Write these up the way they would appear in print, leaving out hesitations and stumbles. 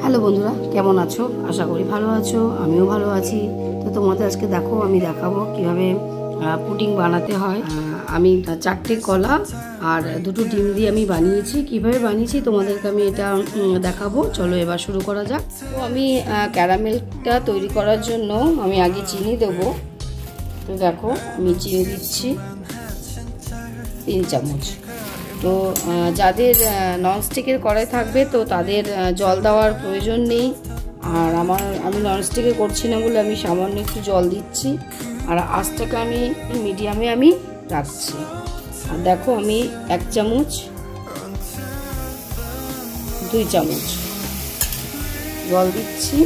Hello বন্ধুরা, কেমন আছো? আশা করি ভালো আছো, আমিও ভালো আছি। তো তোমাদের আজকে দেখো আমি দেখাবো কিভাবে পুডিং বানাতে হয়। আমি 4টে কলা আর 2টো ডিম দিয়ে আমি বানিয়েছি। কিভাবে বানিয়েছি তোমাদেরকে আমি এটা দেখাবো। চলো এবার শুরু করা যাক। তো আমি ক্যারামেলটা তৈরি করার জন্য আমি আগে চিনি দেবো। তো দেখো আমি চিনি দিচ্ছি 3 চামচ। তো যাদের ননস্টিকের কড়াই থাকবে তো তাদের জল দেওয়ার প্রয়োজন নেই। আর আমি ননস্টিকে করছি না বলে আমি সামান্য একটু জল দিচ্ছি। আর আঁচটাকে আমি মিডিয়ামে আমি রাখছি। আর দেখো আমি 1 চামচ 2 চামচ জল দিচ্ছি।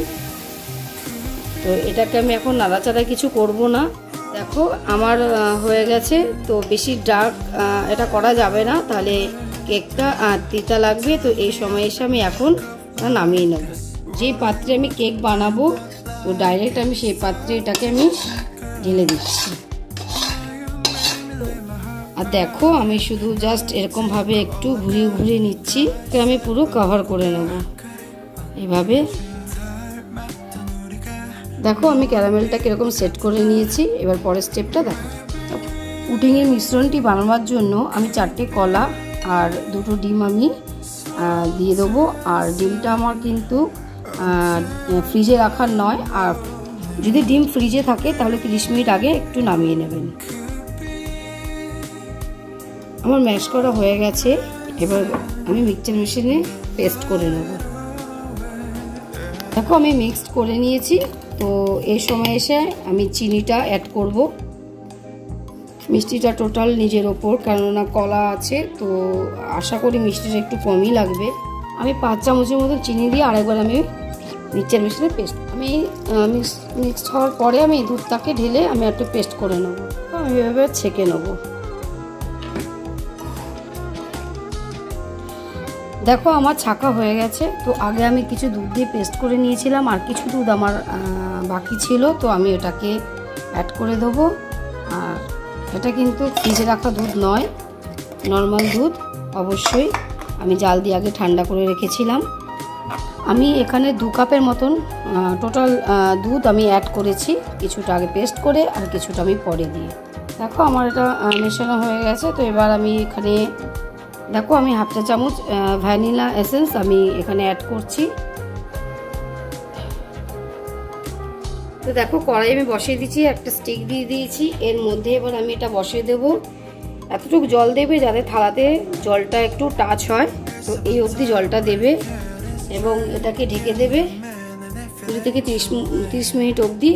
তো এটাকে আমি এখন নাড়াচাড়া কিছু করব না। দেখো আমার হয়ে গেছে। তো বেশি ডার্ক এটা করা যাবে না, তাহলে কেকটা তিতা লাগবে। তো এই সময় এসে আমি এখন নামিয়ে নেব। যে পাত্রে আমি কেক বানাবো তো ডাইরেক্ট আমি সেই পাত্রে এটাকে আমি ঢেলে দিচ্ছি। আর দেখো আমি শুধু জাস্ট এরকমভাবে একটু ঘুরিয়ে ঘুরিয়ে নিচ্ছি। আমি পুরো কভার করে নেব এইভাবে। দেখো আমি ক্যারামেলটা কীরকম সেট করে নিয়েছি। এবার পরের স্টেপটা দেখো। পুডিংয়ের মিশ্রণটি বানানোর জন্য আমি 4টে কলা আর 2টো ডিম আমি দিয়ে দেবো। আর ডিমটা আমার কিন্তু ফ্রিজে রাখার নয়। আর যদি ডিম ফ্রিজে থাকে তাহলে 30 মিনিট আগে একটু নামিয়ে নেবেন। আমার ম্যাশ করা হয়ে গেছে। এবার আমি মিক্সচার মেশিনে পেস্ট করে নেব। দেখো আমি মিক্সড করে নিয়েছি। তো এই সময় এসে আমি চিনিটা অ্যাড করব। মিষ্টিটা টোটাল নিজের ওপর, কেননা কলা আছে তো আশা করি মিষ্টিটা একটু কমই লাগবে। আমি 5 চামচের মতো চিনি দিয়ে আরেকবার আমি মিক্সচার মেশিনে পেস্ট আমি মিক্সড হওয়ার পরে আমি দুধটাকে ঢেলে আমি একটু পেস্ট করে নেব। আমি এভাবে ছেঁকে নেব। দেখো আমার ছাকা হয়ে গেছে। তো আগে আমি কিছু দুধ দিয়ে পেস্ট করে নিয়েছিলাম, আর কিছু দুধ আমার বাকি ছিল। তো আমি এটাকে অ্যাড করে দেবো। আর এটা কিন্তু ফ্রিজে রাখা দুধ নয়, নর্মাল দুধ। অবশ্যই আমি জাল দিয়ে আগে ঠান্ডা করে রেখেছিলাম। আমি এখানে 2 কাপের মতন টোটাল দুধ আমি অ্যাড করেছি, কিছুটা আগে পেস্ট করে আর কিছুটা আমি পরে দিয়ে। দেখো আমার এটা মেশানো হয়ে গেছে। তো এবার আমি এখানে দেখো আমি 1/2 চা চামচ ভ্যানিলা এসেন্স আমি এখানে অ্যাড করছি। তো দেখো কড়াই আমি বসিয়ে দিয়েছি, একটা স্টিক দিয়ে দিয়েছি। এর মধ্যে এবার আমি এটা বসিয়ে দেব। এতটুকু জল দেবে যাতে থালাতে জলটা একটু টাচ হয়। তো এই অবধি জলটা দেবে এবং এটাকে ঢেকে দেবে 20 থেকে 30 মিনিট অবধি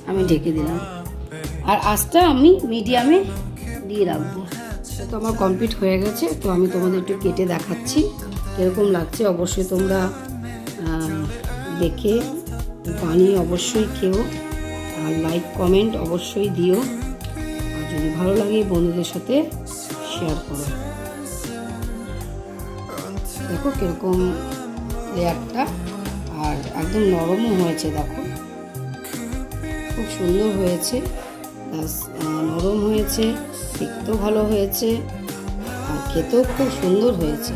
আমি ঢেকে দিলাম। আর আঁচটা আমি মিডিয়ামে দিয়ে রাখবো। তো আমার কমপ্লিট হয়ে গেছে। তো আমি তোমাদের একটু কেটে দেখাচ্ছি কীরকম লাগছে। অবশ্যই তোমরা দেখে বানিয়ে অবশ্যই খেও। আর লাইক কমেন্ট অবশ্যই দিও। আর যদি ভালো লাগে বন্ধুদের সাথে শেয়ার করো। দেখো কীরকম লেয়ারটা, আর একদম নরমও হয়েছে। দেখো খুব সুন্দর হয়েছে, নরম হয়েছে, দেখতেও ভালো হয়েছে, আর খেতেও খুব সুন্দর হয়েছে।